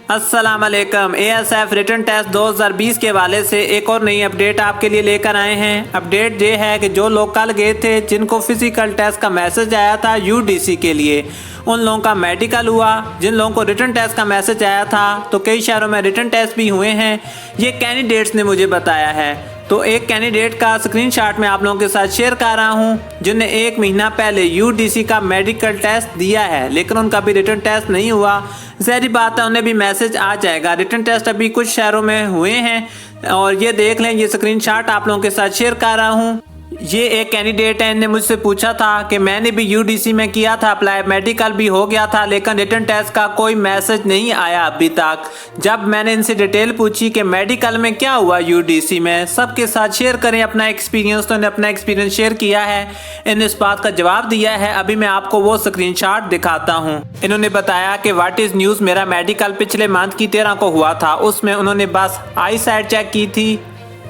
अस्सलाम वालेकुम। ASF written test 2020 के हवाले से एक और नई अपडेट आपके लिए लेकर आए हैं। अपडेट ये है कि जो लोग कल गए थे, जिनको फिजिकल टेस्ट का मैसेज आया था UDC के लिए, उन लोगों का मेडिकल हुआ। जिन लोगों को रिटर्न टेस्ट का मैसेज आया था, तो कई शहरों में रिटर्न टेस्ट भी हुए हैं, ये कैंडिडेट्स ने मुझे बताया है। तो एक कैंडिडेट का स्क्रीनशॉट मैं आप लोगों के साथ शेयर कर रहा हूं, जिन्होंने 1 महीना पहले UDC का मेडिकल टेस्ट दिया है, लेकिन उनका भी रिटर्न टेस्ट नहीं हुआ। ज़ाहिर बात है, उन्हें भी मैसेज आ जाएगा। रिटर्न टेस्ट अभी कुछ शहरों में हुए हैं और ये देख लें, ये स्क्रीनशॉट आप लोगों के साथ शेयर कर रहा हूं। ये एक कैंडिडेट है, इन्होंने मुझसे पूछा था कि मैंने भी UDC में किया था अप्लाई, मेडिकल भी हो गया था, लेकिन रिटर्न टेस्ट का कोई मैसेज नहीं आया अभी तक। जब मैंने इनसे डिटेल पूछी कि मेडिकल में क्या हुआ UDC में, सबके साथ शेयर करें अपना एक्सपीरियंस, तो इन्होंने अपना एक्सपीरियंस शेयर किया है। इन्होंने इस बात का जवाब दिया है। अभी मैं आपको वो स्क्रीनशॉट दिखाता हूँ। इन्होंने बताया कि व्हाट इज़ न्यूज़, मेरा मेडिकल पिछले मंथ की 13 को हुआ था। उसमें उन्होंने बस आई साइड चेक की थी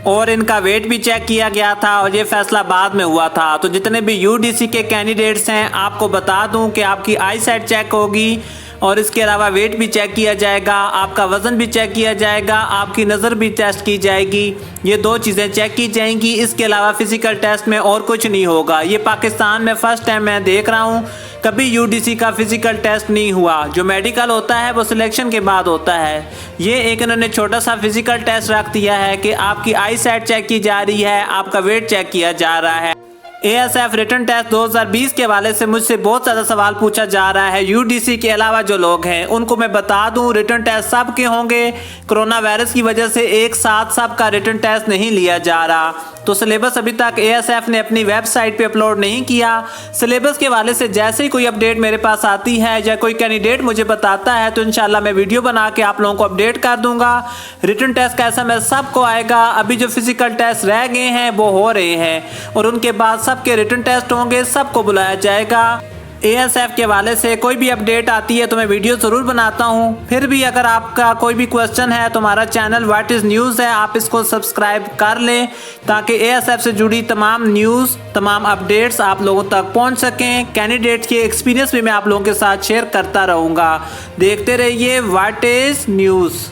और इनका वेट भी चेक किया गया था और ये फैसला बाद में हुआ था। तो जितने भी UDC के कैंडिडेट्स हैं, आपको बता दूं कि आपकी आई साइट चेक होगी और इसके अलावा वेट भी चेक किया जाएगा, आपका वज़न भी चेक किया जाएगा, आपकी नज़र भी टेस्ट की जाएगी। ये 2 चीज़ें चेक की जाएंगी। इसके अलावा फिजिकल टेस्ट में और कुछ नहीं होगा। ये पाकिस्तान में फर्स्ट टाइम मैं देख रहा हूँ, कभी UDC का फिजिकल टेस्ट नहीं हुआ। जो मेडिकल होता है वो सिलेक्शन के बाद होता है। ये एक इन्होंने छोटा सा फिजिकल टेस्ट रख दिया है कि आपकी आई साइट चेक की जा रही है, आपका वेट चेक किया जा रहा है। ASF रिटर्न टेस्ट 2020 के हवाले से मुझसे बहुत ज़्यादा सवाल पूछा जा रहा है। UDC के अलावा जो लोग हैं उनको मैं बता दूं, रिटर्न टेस्ट सब के होंगे। कोरोना वायरस की वजह से एक साथ सबका रिटर्न टेस्ट नहीं लिया जा रहा। तो सिलेबस अभी तक ASF ने अपनी वेबसाइट पे अपलोड नहीं किया। सिलेबस के हवाले से जैसे ही कोई अपडेट मेरे पास आती है या कोई कैंडिडेट मुझे बताता है, तो इंशाल्लाह मैं वीडियो बना के आप लोगों को अपडेट कर दूंगा। रिटर्न टेस्ट का SMS सबको आएगा। अभी जो फिजिकल टेस्ट रह गए हैं वो हो रहे हैं और उनके बाद सबके रिटर्न टेस्ट होंगे, सबको बुलाया जाएगा। ASF के हवाले से कोई भी अपडेट आती है तो मैं वीडियो ज़रूर बनाता हूँ। फिर भी अगर आपका कोई भी क्वेश्चन है तो हमारा चैनल व्हाट इज़ न्यूज़ है, आप इसको सब्सक्राइब कर लें ताकि ASF से जुड़ी तमाम न्यूज़, तमाम अपडेट्स आप लोगों तक पहुँच सकें। कैंडिडेट्स के एक्सपीरियंस भी मैं आप लोगों के साथ शेयर करता रहूँगा। देखते रहिए व्हाट इज़ न्यूज़।